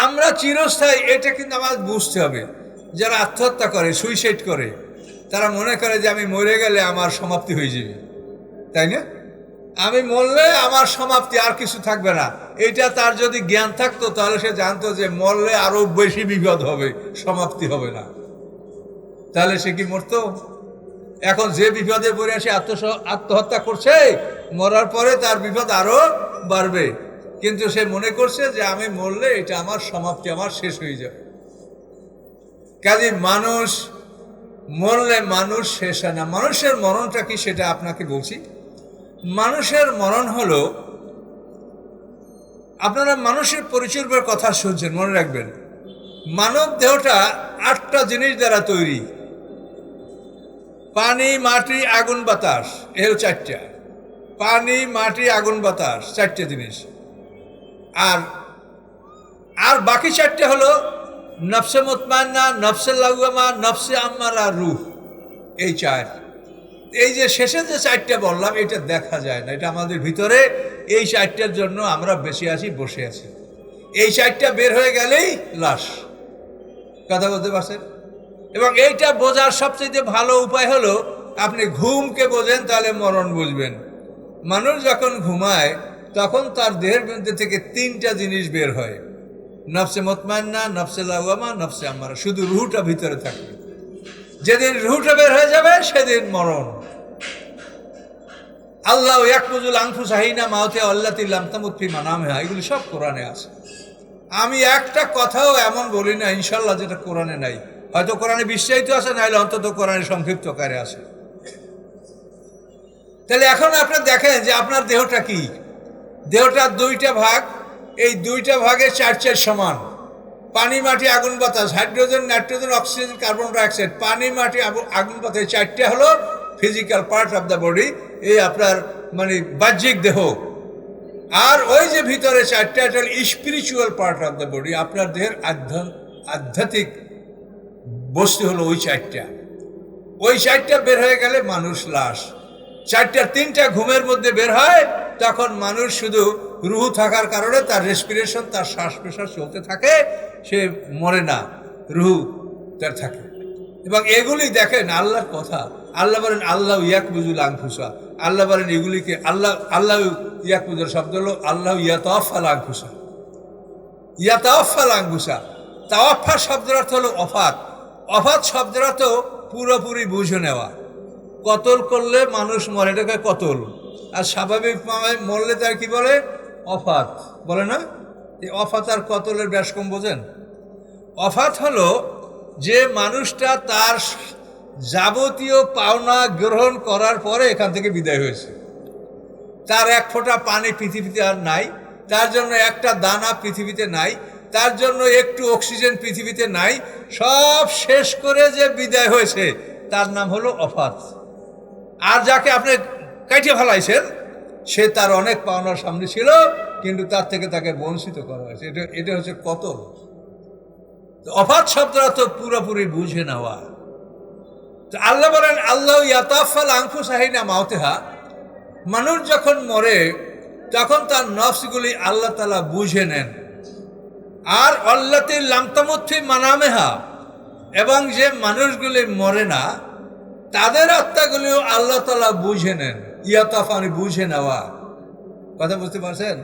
আমরা চিরস্থায়ী এটা কিন্তু আমাদের বুঝতে হবে। যারা আত্মহত্যা করে, সুইসাইড করে, তারা মনে করে যে আমি মরে গেলে আমার সমাপ্তি হয়ে যাবে, তাই না? আমি মরলে আমার সমাপ্তি, আর কিছু থাকবে না। এটা তার যদি জ্ঞান থাকতো তাহলে সে জানতো যে মরলে আরো বেশি বিপদ হবে, সমাপ্তি হবে না। তাহলে সে কি মরতো? এখন যে বিপদে পড়ে সে আত্মহত্যা করছে, মরার পরে তার বিপদ আরো বাড়বে। কিন্তু সে মনে করছে যে আমি মরলে এটা আমার সমাপ্তি, আমার শেষ হয়ে যাবে। কাজে মানুষ মরলে মানুষ শেষ হয় না। মানুষের মরণটা কি সেটা আপনাকে বলছি। মানুষের মরণ হলো, আপনারা মানুষের পরিচর্যার কথা শুনছেন, মনে রাখবেন মানব দেহটা 8টা জিনিস দ্বারা তৈরি। পানি, মাটি, আগুন, বাতাস, এর 4টা। পানি, মাটি, আগুন, বাতাস, 4টে জিনিস। আর আর বাকি 4টে হলো নফসে মুতমাইন্না, নফসে লাওয়ামা, নফসে আম্মারা, রূহ। এই 4। এই যে শেষে যে 4টা বললাম, এটা দেখা যায় না, এটা আমাদের ভিতরে। এই 4টার জন্য আমরা বেঁচে আছি, বসে আছি। এই 4টা বের হয়ে গেলেই লাশ। কথা বলতে পারছেন? এবং এইটা বোঝার সবচেয়ে ভালো উপায় হলো, আপনি ঘুমকে বোঝেন তাহলে মরণ বুঝবেন। মানুষ যখন ঘুমায় তখন তার দেহের মধ্যে থেকে 3টা জিনিস বের হয়, নফসে মুতমাইন্না, নফসে লাওয়ামা, নফসে আম্মারা। শুধু রুহটা ভিতরে থাকবে। যেদিন রুহটা বের হয়ে যাবে সেদিন মরণ। আল্লাহ ইয়াকবুজুল আনফুসা হিনা মাউতিহা আল্লাতী লাম তামুত ফি মানামিহা, এগুলি সব কোরআনে আছে। আমি একটা কথাও এমন বলি না ইনশাল্লাহ যেটা কোরআনে নাই। হয়তো কোরআনে বিস্তারিত আছে, নাহলে অন্তত কোরআনে সংক্ষিপ্ত আকারে আছে। তাহলে এখন আপনি দেখেন যে আপনার দেহটা কি। দেহটার 2টা ভাগ, এই 2টা ভাগে 4 সমান। পানি, মাটি, আগুন, বাতাস, hydrogen, nitrogen, oxygen, carbon dioxide. পানি, মাটি, আগুন, বাতাস, 4টে হলো physical part of the body, এই আপনার মানে বাহ্যিক দেহ। আর ওই যে ভিতরে 4টা, এটা হলো spiritual part of the body. আপনার দেহের আধ্যাত্মিক বস্তু হলো ওই 4টা। ওই 4টা বের হয়ে গেলে মানুষ লাশ। 4টার 3টা ঘুমের মধ্যে বের হয়, তখন মানুষ শুধু রুহ থাকার কারণে তার রেসপিরেশন, তার শ্বাস প্রশ্বাস চলতে থাকে, সে মরে না, রুহ তার থাকে। এবং এগুলি দেখেন আল্লাহর কথা। আল্লাহ বলেন আল্লাহ ইয়াকবুজুল আনফুসা। আল্লাহ বলেন এগুলিকে, আল্লাহ ইয়াকবুজুর শব্দ হলো আল্লাহ ইয়াতাওয়াফাল আনফুসা। ইয়াতাওয়াফাল আনফুসা, তাওয়াফা শব্দের অর্থ হলো অফাত। অফাত শব্দের অর্থ পুরোপুরি বুঝে নেওয়া। কতল করলে মানুষ মরে, এটাকে কতল। আর স্বাভাবিকভাবে মরলে তার কি বলে? অফাত বলে না? এই অফাত আর কতলের ব্যাস কম বোঝেন? অফাত হলো যে মানুষটা তার যাবতীয় পাওনা গ্রহণ করার পরে এখান থেকে বিদায় হয়েছে। তার 1 ফোঁটা পানি পৃথিবীতে আর নাই, তার জন্য একটা দানা পৃথিবীতে নাই, তার জন্য একটু অক্সিজেন পৃথিবীতে নাই, সব শেষ করে যে বিদায় হয়েছে তার নাম হলো অফাত। আর যাকে আপনি কাটিয়ে ফেলাইছেন, সে তার অনেক পাওনার সামনে ছিল, কিন্তু তার থেকে তাকে বঞ্চিত করা হয়েছে। এটা হচ্ছে কতল। অফাত শব্দটা তো পুরোপুরি বুঝে নেওয়া। তো আল্লাহ বলেন আল্লাহ ইয়াতাওয়াফাল আনফুসা হিনা মাউতিহা। মানুষ যখন মরে তখন তার নফসগুলি আল্লাহ তাআলা বুঝে নেন। আর আল্লাতী লাম তামুত ফি মানামিহা, এবং যে মানুষগুলি মরে না তাদের আত্মাগুলিও আল্লাহ তাআলা বুঝে নেন। ইয়াতাওয়াফা বুঝে নেওয়া। কথা বুঝতে পারছেন?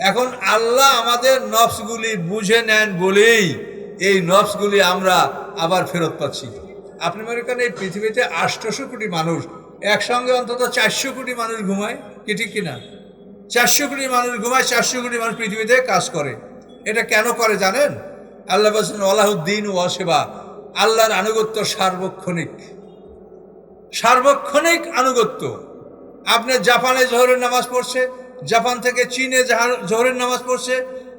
এখন আল্লাহ আমাদের নফসগুলি বুঝে নেন বলেই এই নফসগুলি আমরা আবার ফেরত পাচ্ছি। আপনি মনে করেন এই পৃথিবীতে 800 কোটি মানুষ, একসঙ্গে অন্তত 400 কোটি মানুষ ঘুমায়, কি ঠিক কিনা? 400 কোটি মানুষ ঘুমায়, 400 কোটি মানুষ পৃথিবীতে কাজ করে। এটা কেন করে জানেন? আল্লাহ বলছেন আলাউদ্দিন ওয়াসেবা, আল্লাহর আনুগত্য সার্বক্ষণিক। সার্বক্ষণিক আনুগত্য। আপনি জাপানে জোহরের নামাজ পড়ছে, জাপান থেকে চীনে জোহরের নামাজ পড়ছে,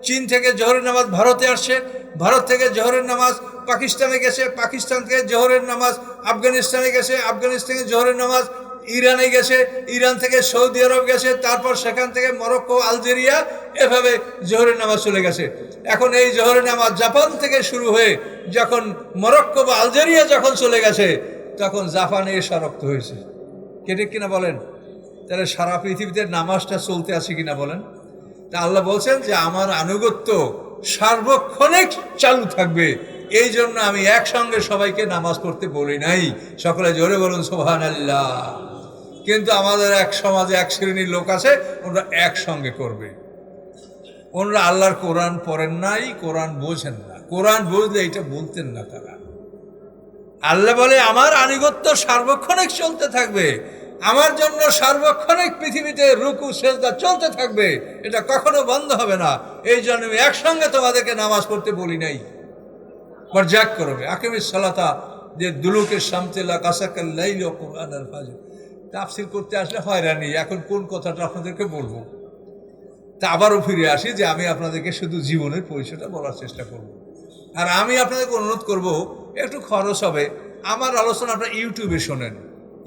চীন থেকে জোহরের নামাজ ভারতে আসছে, ভারত থেকে জোহরের নামাজ পাকিস্তানে গেছে, পাকিস্তান থেকে জোহরের নামাজ আফগানিস্তানে গেছে, আফগানিস্তানে জোহরের নামাজ ইরানে গেছে, ইরান থেকে সৌদি আরব গেছে, তারপর সেখান থেকে মরক্কো, আলজেরিয়া, এভাবে জোহরের নামাজ চলে গেছে। এখন এই জোহরের নামাজ জাপান থেকে শুরু হয়ে যখন মরক্কো বা আলজেরিয়া যখন চলে গেছে, তখন জাপানে এসে রক্ত হয়েছে। কে ঠিক কিনা বলেন? তাহলে সারা পৃথিবীতে নামাজটা চলতে আছে কিনা বলেন? তা আল্লাহ বলছেন যে আমার আনুগত্য সার্বক্ষণিক চালু থাকবে। এই জন্য আমি একসঙ্গে সবাইকে নামাজ পড়তে বলি নাই। সকলে জোরে বলুন সুবহানাল্লাহ। কিন্তু আমাদের এক সমাজে এক শ্রেণীর লোক আছে, ওরা একসঙ্গে করবে। ওনারা আল্লাহর কোরআন পড়েন নাই, কোরআন বোঝেন না। কোরআন বুঝলে এটা বলতেন না তারা। আল্লাহ বলে আমার আনুগত্য সার্বক্ষণিক চলতে থাকবে, আমার জন্য সার্বক্ষণিক পৃথিবীতে রুকু সেজদা চলতে থাকবে, এটা কখনো বন্ধ হবে না। এই জন্য আমি একসঙ্গে তোমাদেরকে নামাজ পড়তে বলি নাই। পর্যাক করবে আকিমিস সালাতা, যে দুলুকের শামতিলা কাসাকাল লাইল ওয়া কুরআনাল ফাজর। তাফসীর করতে আসলে হয়রানি। এখন কোন কথাটা আপনাদেরকে বলবো, তা আবারও ফিরে আসি যে আমি আপনাদেরকে শুধু জীবনের পরিচয়টা বলার চেষ্টা করব। আর আমি আপনাদেরকে অনুরোধ করব, একটু খরচ হবে, আমার আলোচনা আপনারা ইউটিউবে শোনেন।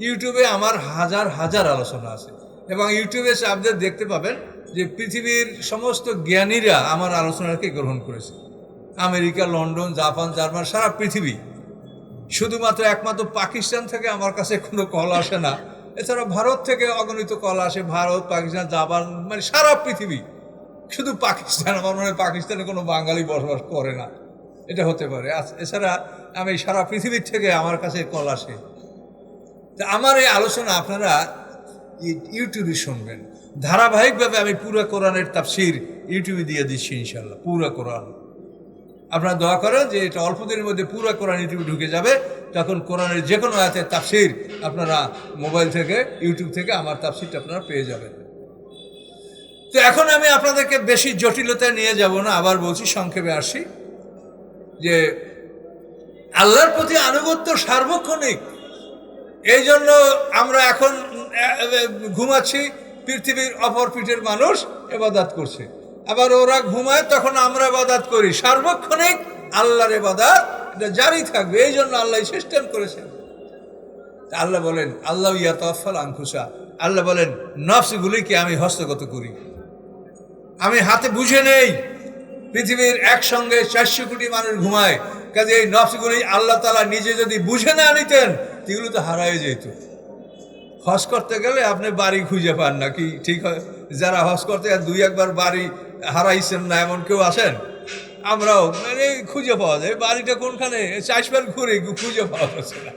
ইউটিউবে আমার হাজার হাজার আলোচনা আছে, এবং ইউটিউবে আপনাদের দেখতে পাবেন যে পৃথিবীর সমস্ত জ্ঞানীরা আমার আলোচনাকে গ্রহণ করেছে। আমেরিকা, লন্ডন, জাপান, জার্মান, সারা পৃথিবী। শুধুমাত্র একমাত্র পাকিস্তান থেকে আমার কাছে কোনো কল আসে না। এছাড়া ভারত থেকে অগণিত কল আসে, ভারত, পাকিস্তান, জাপান, মানে সারা পৃথিবী। শুধু পাকিস্তান, আমার মনে হয় পাকিস্তানে কোনো বাঙালি বসবাস করে না, এটা হতে পারে। এছাড়া আমি সারা পৃথিবীর থেকে আমার কাছে কল আসে। তা আমার এই আলোচনা আপনারা ইউটিউবে শুনবেন। ধারাবাহিকভাবে আমি পুরো কোরআনের তাফসীর ইউটিউবে দিয়ে দিচ্ছি ইনশাল্লাহ, পুরো কোরআন। আপনারা দোয়া করেন যে এটা অল্প দিনের মধ্যে পুরো কোরআন ইউটিউবে ঢুকে যাবে, তখন কোরআনের যে কোনো আয়াতের তাফসীর আপনারা মোবাইল থেকে, ইউটিউব থেকে আমার তাফসীরটা আপনারা পেয়ে যাবেন। তো এখন আমি আপনাদেরকে বেশি জটিলতায় নিয়ে যাব না, আবার বলছি, সংক্ষেপে আসি যে আল্লাহর প্রতি আনুগত্য সার্বক্ষণিক। এই জন্য আমরা এখন ঘুমাচ্ছি, পৃথিবীর অপর পিঠের মানুষ ইবাদত করছে, আবার ওরা ঘুমায়, তখন আমরা ইবাদত করি। সার্বক্ষণিক আল্লাহর ইবাদত এটা জারি থাকবে। এই জন্য আল্লাহ সিস্টেম করেছেন। আল্লাহ বলেন আল্লাহ ইয়াতাওয়াফাল আনফুসা, আল্লাহ বলেন নফসগুলিকে আমি হস্তগত করি, আমি হাতে বুঝে নেই। পৃথিবীর একসঙ্গে 400 কোটি মানুষ ঘুমায়, কাজে এই নফসগুলি আল্লাহ তাআলা নিজে যদি বুঝে না নিতেন, এগুলো তো হারায় যেত। হজ করতে গেলে আপনি বাড়ি খুঁজে পান না, কি ঠিক হয়? যারা হজ করতে 2-1 বাড়ি হারাইছেন না এমন কেউ আছেন? আমরাও মানে খুঁজে পাওয়া যায়, বাড়িটা কোনখানে 4 বার ঘুরে খুঁজে পাওয়া যাচ্ছে না।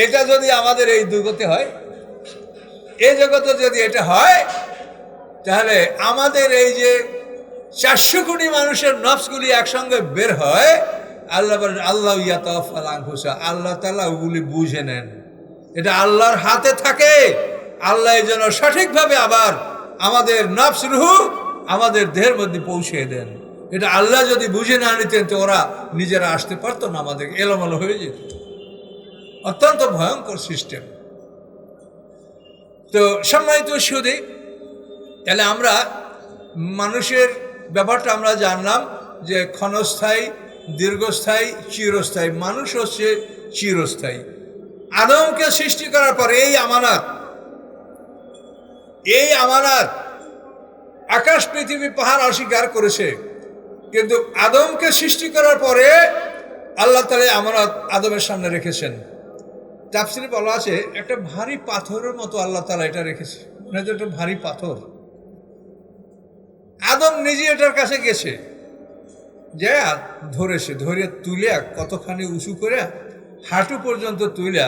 এটা যদি আমাদের এই দুর্গতি হয়, এই জগতে যদি এটা হয়, তাহলে আমাদের এই যে 400 কোটি মানুষের নফসগুলি একসঙ্গে বের হয়, আল্লাহ বলেন আল্লাহ ইয়াতাওয়াফাল আনফুসা, আল্লাহ তাআলা ওগুলি বুঝে নেন। এটা আল্লাহর হাতে থাকে। আল্লাহ এই জন্য সঠিকভাবে আবার আমাদের নফস রুহু আমাদের দেহের মধ্যে পৌঁছে দেন। এটা আল্লাহ যদি বুঝে না নিতেন তো ওরা নিজেরা আসতে পারতো না, আমাদের এলোমেলো হয়ে যেত। অত্যন্ত ভয়ঙ্কর সিস্টেম। তো সম্মানিত সুধী, তাহলে আমরা মানুষের ব্যাপারটা আমরা জানলাম যে ক্ষণস্থায়ী, দীর্ঘস্থায়ী, চিরস্থায়ী। মানুষ হচ্ছে চিরস্থায়ী। আদমকে সৃষ্টি করার পরে এই আমানত আকাশ পৃথিবী পাহাড় অস্বীকার করেছে, কিন্তু আদমকে সৃষ্টি করার পরে আল্লাহ তাআলা আমানত আদমের সামনে রেখেছেন। তাফসীরে বলা আছে একটা ভারী পাথরের মতো আল্লাহ তাআলা এটা রেখেছে, মানে একটা ভারী পাথর। আদম নিজে এটার কাছে গেছে, যে ধরেছে, ধরে তুলে কতখানি উঁচু করে হাঁটু পর্যন্ত তুলে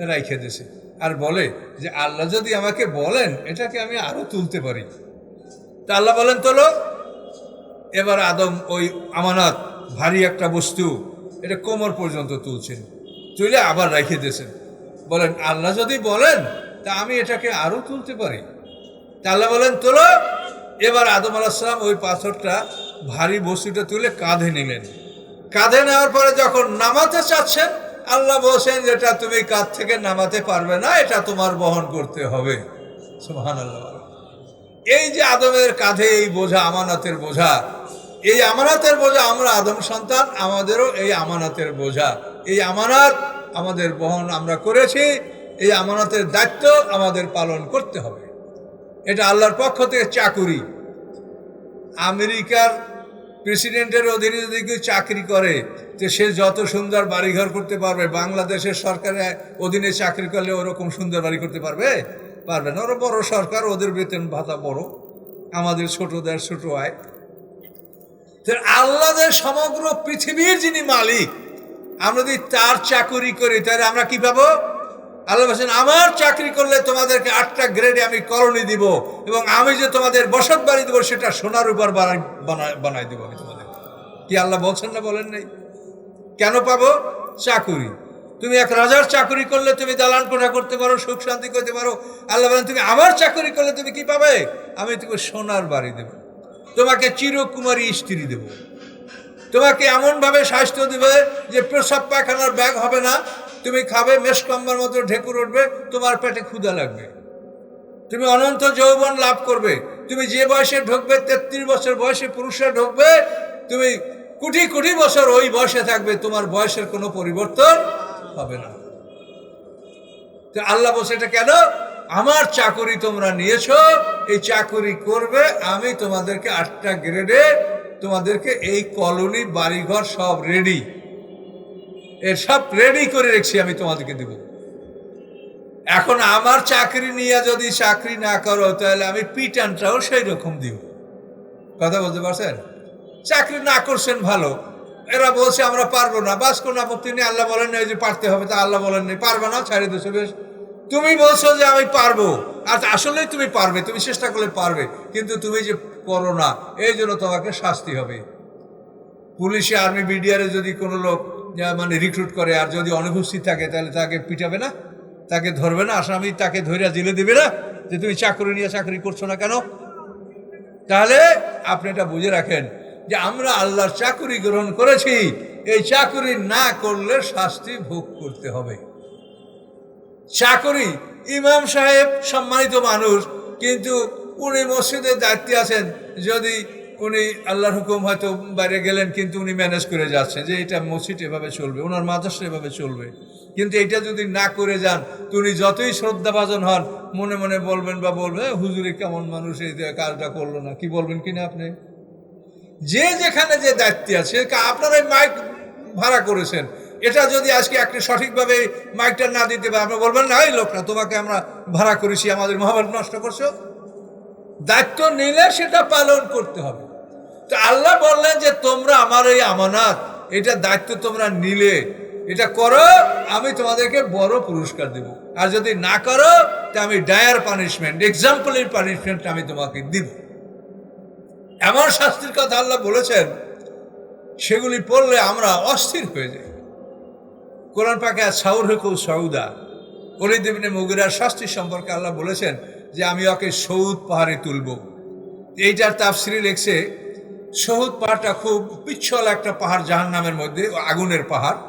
রাইখে দিয়েছে, আর বলে যে আল্লাহ যদি আমাকে বলেন এটাকে আমি আরো তুলতে পারি। তা আল্লাহ বলেন তোলো। এবার আদম ওই আমানত ভারী একটা বস্তু এটা কোমর পর্যন্ত তুলছেন, তুলে আবার রেখে দিয়েছেন। বলেন আল্লাহ যদি বলেন তা আমি এটাকে আরো তুলতে পারি। তা আল্লাহ বলেন তোলো। এবার আদম আলাইহিস সালাম ওই পাথরটা, ভারী বস্তুটা তুলে কাঁধে নিলেন। কাঁধে নেওয়ার পরে যখন নামাতে চাচ্ছেন, আল্লাহ বলছেন যেটা তুমি কাঁধ থেকে নামাতে পারবে না, এটা তোমার বহন করতে হবে। সুবহানাল্লাহ। এই যে আদমের কাঁধে এই বোঝা, আমানতের বোঝা, এই আমানতের বোঝা, আমরা আদম সন্তান, আমাদেরও এই আমানতের বোঝা। এই আমানত আমাদের বহন আমরা করেছি, এই আমানতের দায়িত্ব আমাদের পালন করতে হবে। এটা আল্লাহর পক্ষ থেকে চাকুরি। আমেরিকার প্রেসিডেন্টের অধীনে যদি কেউ চাকরি করে, তো সে যত সুন্দর বাড়িঘর করতে পারবে, বাংলাদেশের সরকারের অধীনে চাকরি করলে ওরকম সুন্দর বাড়ি করতে পারবে? পারবে না। ওরা বড় সরকার, ওদের বেতন ভাতা বড়, আমাদের ছোটদের ছোট আয়। আল্লাহ যে সমগ্র পৃথিবীর যিনি মালিক, আমরা যদি তার চাকুরি করি তাহলে আমরা কি পাবো? আল্লাহ বলছেন, আমার চাকরি করলে তোমাদেরকে 8টা গ্রেডে আমি কলোনি দিব, এবং আমি যে তোমাদের বসত বাড়ি দেবো সেটা সোনার উপর বানাই দেবো আমি তোমাদের। কি আল্লাহ বলছেন না বলেন নাই? কেন পাবো? চাকুরি। তুমি এক রাজার চাকরি করলে তুমি দালান কোঠা করতে পারো, সুখ শান্তি করতে পারো। আল্লাহ বলেন, তুমি আমার চাকরি করলে তুমি কি পাবে? আমি তোমাকে সোনার বাড়ি দেব, তোমাকে চিরকুমারী স্ত্রী দেব, তোমাকে এমনভাবে স্বাস্থ্য দেবে যে প্রসাব পায়খানার ব্যাগ হবে না, তুমি খাবে মেষকম্বার মতো ঢেকুর উঠবে, তোমার পেটে ক্ষুধা লাগবে, তুমি অনন্ত যৌবন লাভ করবে। তুমি যে বয়সে ঢুকবে, 33 বছর বয়সে পুরুষরা ঢুকবে, তুমি কোটি কোটি বছর ওই বয়সে থাকবে, তোমার বয়সের কোনো পরিবর্তন হবে না। তো আল্লাহ বলছে, এটা কেন? আমার চাকুরি তোমরা নিয়েছো, এই চাকুরি করবে, আমি তোমাদেরকে 8টা গ্রেডে তোমাদেরকে এই কলোনি বাড়িঘর সব রেডি, এর সব রেডি করে রেখেছি, আমি তোমাদেরকে দেব। এখন আমার চাকরি নিয়ে যদি চাকরি না করো তাহলে আমি পিটানটাও সেই রকম দিব। কথা বলতে পারছেন? চাকরি না করছেন ভালো, এরা বলছে আমরা পারবো না, বাস কোনো আপত্তি নেই। আল্লাহ বলেন না যে পারতে হবে, তা আল্লাহ বলেন নেই পারবে না, ছাড়িয়ে দিয়েছো। বেশ, তুমি বলছো যে আমি পারবো, আর আসলেই তুমি পারবে, তুমি চেষ্টা করলে পারবে, কিন্তু তুমি যে করো না, এই জন্য তোমাকে শাস্তি হবে। পুলিশে, আর্মি, বিডিআরে যদি কোনো লোক মানে রিক্রুট করে আর যদি অনুপস্থিত থাকে তাহলে তাকে পিটাবে না, তাকে ধরবে না, আসামি তাকে ধরে জেলে দিবে না যে তুমি চাকরি নিয়ে চাকরি করছো না কেন? তাহলে আপনি এটা বুঝে রাখেন যে আমরা আল্লাহর চাকরি গ্রহণ করেছি, এই চাকরি না করলে শাস্তি ভোগ করতে হবে। চাকরি, ইমাম সাহেব সম্মানিত মানুষ, কিন্তু উনি মসজিদের দায়িত্বে আছেন, যদি উনি আল্লাহর হুকুম হয়তো বাইরে গেলেন, কিন্তু উনি ম্যানেজ করে যাচ্ছেন যে এটা মসজিদ এভাবে চলবে, ওনার মাদ্রাসা এভাবে চলবে, কিন্তু এটা যদি না করে যান তো উনি যতই শ্রদ্ধাভাজন হন, মনে মনে বলবেন বা বলবেন, হুজুরে কেমন মানুষ, এই কাজটা করলো না, কি বলবেন কিনা আপনি? যে যেখানে যে দায়িত্বে আছে, আপনারা মাইক ভাড়া করেছেন, এটা যদি আজকে একটা সঠিকভাবে মাইকটা না দিতে পারে, আপনি বলবেন না, এই লোকটা তোমাকে আমরা ভাড়া করেছি, আমাদের মহাভারত নষ্ট করছো। দায়িত্ব নিলে সেটা পালন করতে হবে। তো আল্লাহ বললেন যে তোমরা আমার এই আমানত, এটা দায়িত্ব তোমরা নিলে, এটা করো, আমি তোমাদেরকে বড় পুরস্কার দেব, আর যদি না করো তা আমি ডায়ার পানিশমেন্ট, এক্সাম্পলের পানিশমেন্ট আমি তোমাকে দিব। এমন শাস্তির কথা আল্লাহ বলেছেন, সেগুলি পড়লে আমরা অস্থির হয়ে যাই। কোরআন পাকে সাউর হুকু সৌদা, ওলীদ ইবনে মুগীরার শাস্তি সম্পর্কে আল্লাহ বলেছেন যে আমি ওকে সৌদ পাহাড়ে তুলব। এইটার তাফসিরে লেখছে, সৌদ পাহাড়টা খুব পিচ্ছল একটা পাহাড়, জাহান্নামের মধ্যে, আগুনের পাহাড়।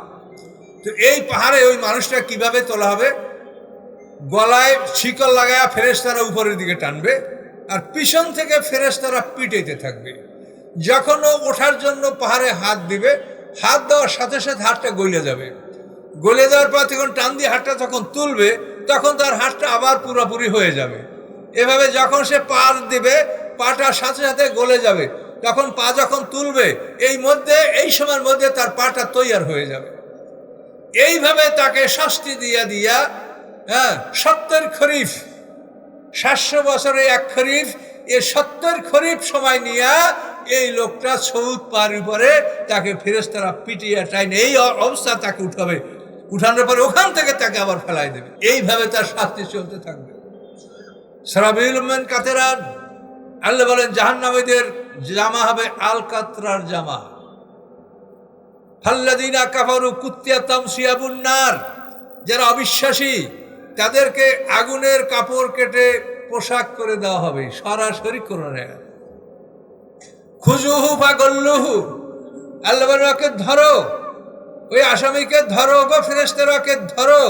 তো এই পাহাড়ে ওই মানুষটা কিভাবে তোলা হবে? গলায় শিকল লাগায়া ফেরেশতারা উপরের দিকে টানবে, আর পিছন থেকে ফেরেশতারা পিটাইতে থাকবে। যখন ও ওঠার জন্য পাহাড়ে হাত দিবে, হাত দেওয়ার সাথে সাথে হাতটা গলে যাবে, গলে যাওয়ার পর তখন টান দিয়ে হাতটা যখন তুলবে, তখন তার হাতটা আবার পুরোপুরি হয়ে যাবে। এভাবে যখন সে পা দিবে, পাটার সাথে সাথে গলে যাবে, তখন পা যখন তুলবে, এই সময়ের মধ্যে তার পাটা তৈয়ার হয়ে যাবে। এইভাবে তাকে শাস্তি দিয়া 70 খরিফ, 700 বছরে 1 খরিফ, এ 70 খরিফ সময় নিয়ে এই লোকটা সৌদ পাহাড়ের উপরে তাকে ফেরেশতারা পিটিয়ে টাইনে এই অবস্থা তাকে উঠাবে, উঠানোর পরে ওখান থেকে তাকে আবার ফেলাই দেবে। এইভাবে তার শাস্তি চলতে থাকবে। সারাবিল মান কাতেরান, আল্লাহ বলেন জাহান্নামীদের জামা হবে আল কাতরার জামা। ফাল্লাযীনা কাফারু কুত্তিয়াতাম সিয়াবুন নার, যারা অবিশ্বাসী তাদেরকে আগুনের কাপড় কেটে পোশাক করে দেওয়া হবে, সরাসরি করে। খুজুহু ফাগল্লুহু, আল্লাহ বলেন ওকে ধরো, ওই আসামিকে ধরো, গো ফেরেশতারাকে ধরো,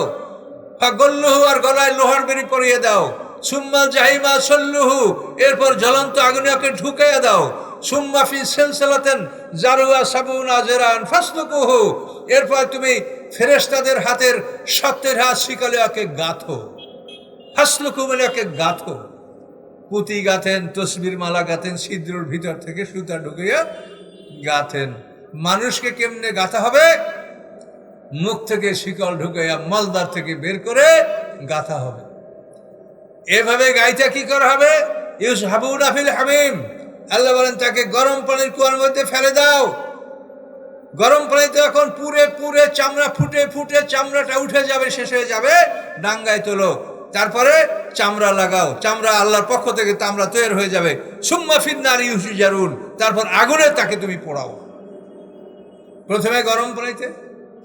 ফাগল্লুহু, আর গলায় লোহার বেড়ি পরিয়ে দাও। সুম্মা জাহিমা সল্লুহু, এরপর জ্বলন্ত আগুনে ওকে ঢুকাইয়া দাও। সুম্মা ফি সিলসিলাতিন জারুহা সাবুনা যিরান ফাসলুকুহু, এরপর তুমি ফেরেশতাদের হাতের 70 হাত শিকলে ওকে গাঁথো। ফাসলুকু বলে ওকে গাঁথো, পুঁতি গাঁথেন, তসবির মালা গাঁথেন, ছিদ্রের ভিতর থেকে সুতা ঢুকিয়ে গাঁথেন। মানুষকে কেমনে গাঁথা হবে? মুখ থেকে শিকল ঢুকাইয়া মালদার থেকে বের করে গাঁথা হবে। এভাবে গাইতে কি করা হবে? ইউসহাবুনা ফিল হামিম, আল্লাহ বলেন তাকে গরম পানির কুয়ার মধ্যে ফেলে দাও। গরম পানিতে এখন পুরে পুরে চামড়া ফুটে ফুটে চামড়াটা উঠে যাবে, শেষ হয়ে যাবে, ডাঙ্গায় তোলো, তারপরে চামড়া লাগাও, চামড়া আল্লাহর পক্ষ থেকে চামড়া তৈরি হয়ে যাবে। সুম্মা ফিন্নার ইউসিজারুন, তারপর আগুনে তাকে তুমি পোড়াও। প্রথমে গরম পানিতে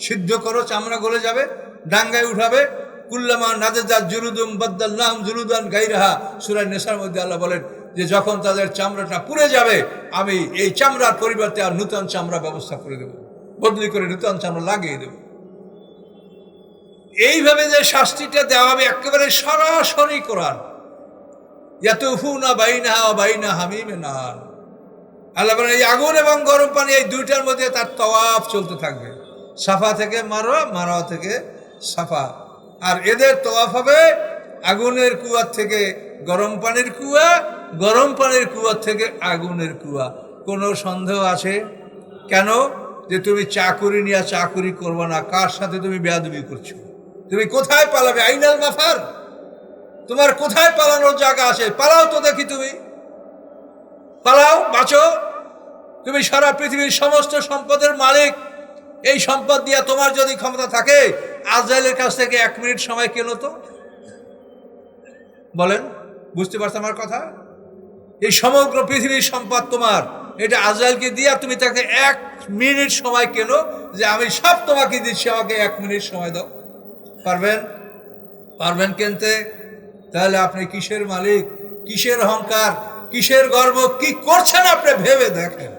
সিদ্ধ করো, চামড়া গলে যাবে, ডাঙ্গায় উঠাবে। কুল্লামা নাদেজাত জুলুদুম বাদদালনাহুম জুলুদান গায়রাহা, সূরা নিসার মধ্যে আল্লাহ বলেন যে যখন তাদের চামড়াটা পুড়ে যাবে, আমি এই চামড়ার পরিবর্তে আর নূতন চামড়া ব্যবস্থা করে দেব, বদলি করে নূতন চামড়া লাগিয়ে দেব। এইভাবে যে শাস্তিটা দেওয়া হবে একেবারে সরাসরি কোরআন। ইয়াতুফুনা বাইনাহা ওয়া বাইনা হামিমিন আন, আল্লাহ বলেন এই আগুন এবং গরম পানি এই দুইটার মধ্যে তার তওয়াফ চলতে থাকবে, সাফা থেকে মারওয়া, মারওয়া থেকে সাফা। আর এদের তওয়াফ হবে আগুনের কুয়া থেকে গরম পানির কুয়া, গরম পানির কুয়া থেকে আগুনের কুয়া। কোনো সন্দেহ আছে? কেন? যে তুমি চাকুরি নিয়ে চাকুরি করবে না, কার সাথে তুমি বেয়াদবি করছো? তুমি কোথায় পালাবে? আইনাল মাফার, তোমার কোথায় পালানোর জায়গা আছে? পালাও তো দেখি, তুমি পালাও, বাঁচো। তুমি সারা পৃথিবীর সমস্ত সম্পদের মালিক, এই সম্পদ দিয়ে তোমার যদি ক্ষমতা থাকে, আজরাইলের কাছ থেকে 1 মিনিট সময় কেন তো? বলেন, বুঝতে পারছেন আমার কথা? এই সমগ্র পৃথিবীর সম্পদ তোমার, এটা আজরাইলকে দিয়ে তুমি তাকে 1 মিনিট সময় কেন, যে আমি সব তোমাকে দিচ্ছি, আমাকে 1 মিনিট সময় দাও। পারবেন? পারবেন কিনতে? তাহলে আপনি কিসের মালিক, কিসের অহংকার, কিসের গর্ব, কি করছেন আপনি ভেবে দেখেন।